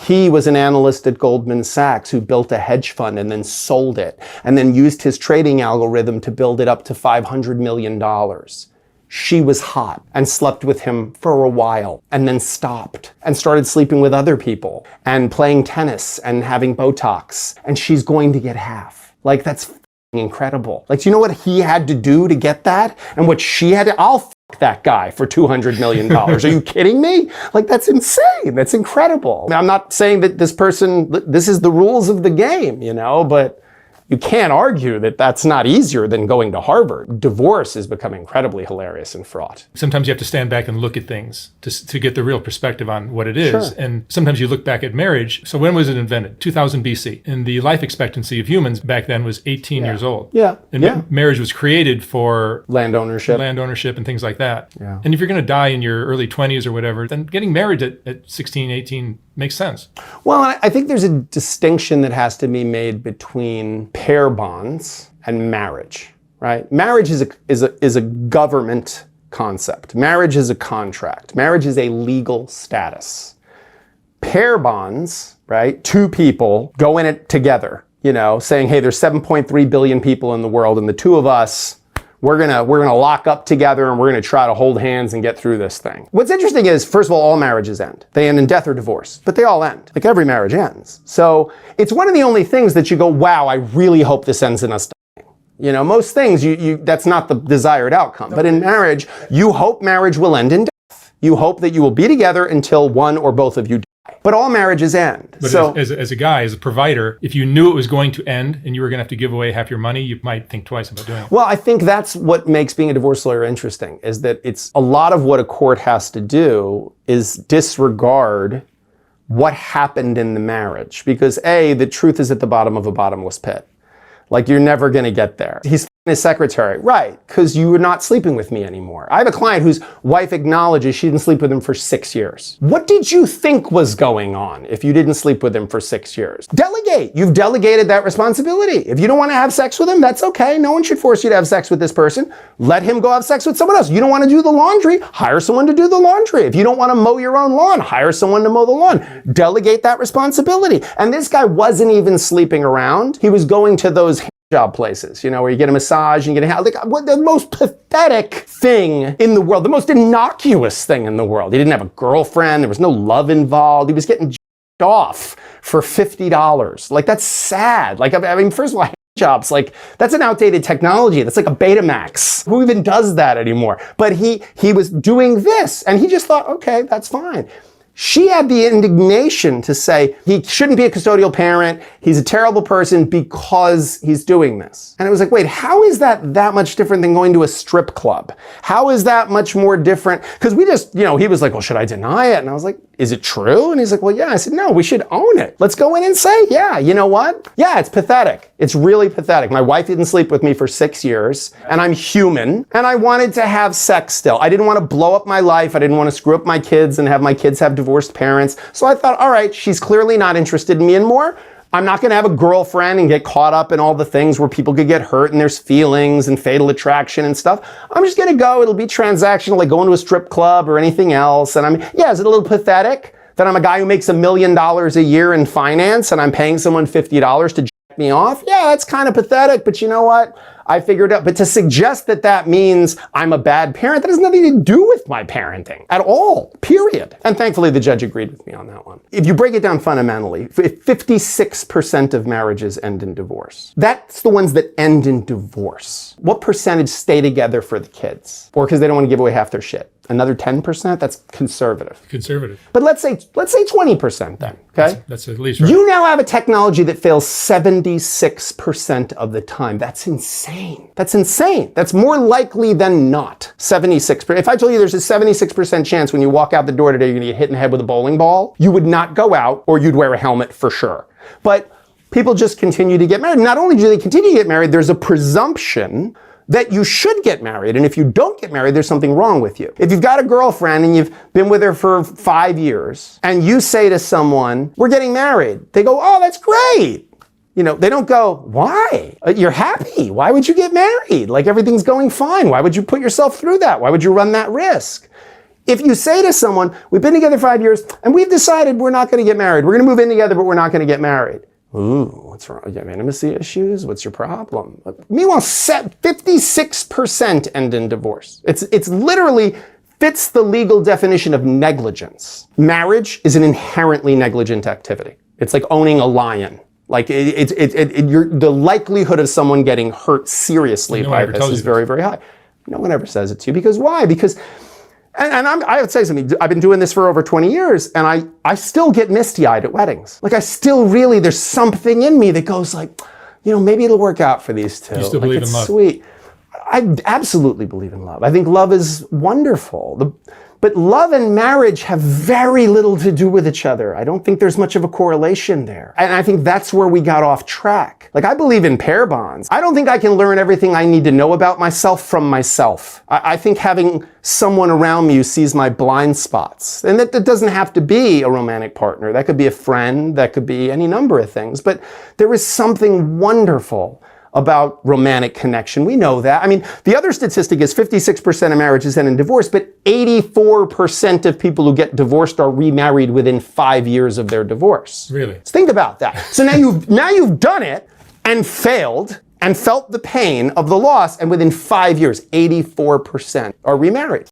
He was an analyst at Goldman Sachs who built a hedge fund and then sold it, and then used his trading algorithm to build it up to $500 million. She was hot and slept with him for a while and then stopped and started sleeping with other people and playing tennis and having Botox, and she's going to get half. Like, that's incredible. Like, do you know what he had to do to get that? And what she had to, I'll that guy for $200 million. Are you kidding me? Like, that's insane. That's incredible. I'm not saying that this is the rules of the game, but you can't argue that that's not easier than going to Harvard. Divorce has become incredibly hilarious and fraught. Sometimes you have to stand back and look at things to get the real perspective on what it is. Sure. And sometimes you look back at marriage. So when was it invented? 2000 BC. And the life expectancy of humans back then was 18 years old. Yeah. And marriage was created for land ownership and things like that. Yeah. And if you're going to die in your early 20s or whatever, then getting married at 16, 18 makes sense. Well, I think there's a distinction that has to be made between pair bonds and marriage, right? Marriage is a government concept. Marriage is a contract. Marriage is a legal status. Pair bonds, right? Two people go in it together, saying, hey, there's 7.3 billion people in the world, and the two of us, we're gonna lock up together and we're gonna try to hold hands and get through this thing. What's interesting is, first of all marriages end. They end in death or divorce, but they all end. Like, every marriage ends. So it's one of the only things that you go, wow, I really hope this ends in us dying. Most things, that's not the desired outcome. But in marriage, you hope marriage will end in death. You hope that you will be together until one or both of you die. But all marriages end. But so, as a guy, as a provider, if you knew it was going to end and you were going to have to give away half your money, you might think twice about doing it. Well, I think that's what makes being a divorce lawyer interesting, is that it's a lot of what a court has to do is disregard what happened in the marriage. Because the truth is at the bottom of a bottomless pit. Like, you're never going to get there. He's his secretary. Right, because you are not sleeping with me anymore. I have a client whose wife acknowledges she didn't sleep with him for 6 years. What did you think was going on if you didn't sleep with him for 6 years? Delegate. You've delegated that responsibility. If you don't want to have sex with him, that's okay. No one should force you to have sex with this person. Let him go have sex with someone else. You don't want to do the laundry? Hire someone to do the laundry. If you don't want to mow your own lawn, hire someone to mow the lawn. Delegate that responsibility. And this guy wasn't even sleeping around. He was going to those job places, where you get a massage and you get the most pathetic thing in the world, the most innocuous thing in the world. He didn't have a girlfriend. There was no love involved. He was getting off for $50. Like, that's sad. Like, I mean, first of all, jobs, like, that's an outdated technology. That's like a Betamax. Who even does that anymore? But he was doing this, and he just thought, okay, that's fine. She had the indignation to say he shouldn't be a custodial parent. He's a terrible person because he's doing this. And it was like, wait, how is that much different than going to a strip club? How is that much more different? Because we just, he was like, well, should I deny it? And I was like, is it true? And he's like, well, yeah. I said, no, we should own it. Let's go in and say, yeah, you know what? Yeah, it's pathetic. It's really pathetic. My wife didn't sleep with me for 6 years, and I'm human, and I wanted to have sex still. I didn't want to blow up my life. I didn't want to screw up my kids and have my kids have divorced parents. So I thought, all right, she's clearly not interested in me anymore. I'm not going to have a girlfriend and get caught up in all the things where people could get hurt and there's feelings and fatal attraction and stuff. I'm just going to go. It'll be transactional, like going to a strip club or anything else. And is it a little pathetic that I'm a guy who makes $1 million a year in finance and I'm paying someone $50 to jack me off? Yeah, that's kind of pathetic, but you know what? I figured out, but to suggest that means I'm a bad parent, that has nothing to do with my parenting at all, period. And thankfully, the judge agreed with me on that one. If you break it down fundamentally, 56% of marriages end in divorce. That's the ones that end in divorce. What percentage stay together for the kids? Or because they don't want to give away half their shit? Another 10%? That's conservative. Conservative. But let's say 20% then, okay? That's at least right. You now have a technology that fails 76% of the time. That's insane. That's insane. That's more likely than not. 76%. If I told you there's a 76% chance when you walk out the door today you're going to get hit in the head with a bowling ball, you would not go out, or you'd wear a helmet for sure. But people just continue to get married. Not only do they continue to get married, there's a presumption that you should get married. And if you don't get married, there's something wrong with you. If you've got a girlfriend and you've been with her for 5 years and you say to someone, we're getting married, they go, oh, that's great. They don't go, why? You're happy. Why would you get married? Like, everything's going fine. Why would you put yourself through that? Why would you run that risk? If you say to someone, we've been together 5 years and we've decided we're not going to get married. We're going to move in together, but we're not going to get married. Ooh, what's wrong? You have intimacy issues? What's your problem? Meanwhile, 56% end in divorce. It's literally fits the legal definition of negligence. Marriage is an inherently negligent activity. It's like owning a lion. Like the likelihood of someone getting hurt seriously by this is very, very high. No one ever says it to you. Because why? Because, I would say something, I've been doing this for over 20 years, and I still get misty-eyed at weddings. Like I still really, there's something in me that goes like, maybe it'll work out for these two. You still believe in love? Sweet. I absolutely believe in love. I think love is wonderful. But love and marriage have very little to do with each other. I don't think there's much of a correlation there. And I think that's where we got off track. Like I believe in pair bonds. I don't think I can learn everything I need to know about myself from myself. I think having someone around me who sees my blind spots, and that doesn't have to be a romantic partner. That could be a friend. That could be any number of things. But there is something wonderful about romantic connection. We know that. I mean, the other statistic is 56% of marriages end in divorce, but 84% of people who get divorced are remarried within 5 years of their divorce. Really? So think about that. So now you've done it and failed and felt the pain of the loss, and within 5 years, 84% are remarried.